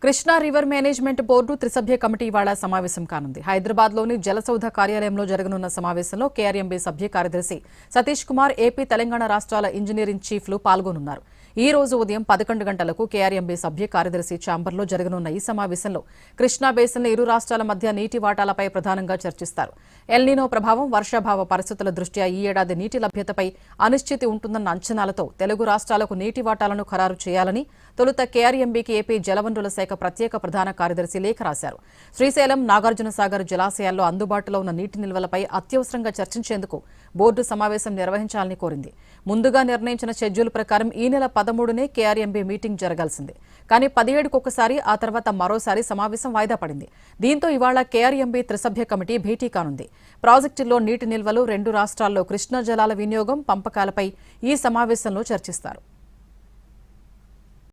Krishna river management board త్రిసభ్య committee ఇవాళ సమావేశం కానుంది. హైదరాబాద్లోని జలసౌధ కార్యాలయంలో జరగనున్న సమావేశంలో కేఆర్ఎంబీ సభ్య కార్యదర్శి సతీష్ కుమార్, ఏపీ, తెలంగాణ రాష్ట్రాల ఇంజనీరింగ్ చీఫ్లు పాల్గొనున్నారు. ఈ రోజు ఉదయం 11 గంటలకు కేఆర్ఎంబీ సభ్య కార్యదర్శి ఛాంబర్లో జరగనున్న ఈ సమావేశంలో కృష్ణా బేసిన్ల ఇరు రాష్ట్రాల మధ్య నీటి వాటాలపై ప్రధానంగా చర్చిస్తారు. ఎల్నినో ప్రభావం, వర్షాభావ పరిస్థితుల దృష్ట్యా ఈ ఏడాది నీటి లభ్యతపై అనిశ్చితి ఉంటుందన్న అంచనాలతో తెలుగు రాష్ట్రాలకు నీటి వాటాలను ఖరారు చేయాలని తొలుత కేఆర్ఎంబీకి ఏపీ జలవనరుల శాఖ ప్రత్యేక ప్రధాన కార్యదర్శి లేఖ రాశారు. శ్రీశైలం, నాగార్జునసాగర్ జలాశయాల్లో అందుబాటులో ఉన్న నీటి నిల్వలపై అత్యవసరంగా చర్చించేందుకు బోర్డు సమావేశం నిర్వహించాలని కోరింది. ముందుగా నిర్ణయించిన షెడ్యూల్ ప్రకారం ఈ నెల 13నే కేఆర్ఎంబీ మీటింగ్ జరగాల్సింది. కానీ 17కు ఒకసారి, ఆ తర్వాత మరోసారి సమావేశం వాయిదా పడింది. దీంతో ఇవాళ కేఆర్ఎంబీ త్రిసభ్య కమిటీ భేటీ కానుంది. ప్రాజెక్టుల్లో నీటి నిల్వలు, రెండు రాష్ట్రాల్లో కృష్ణా జలాల వినియోగం, పంపకాలపై ఈ సమావేశంలో చర్చిస్తారు.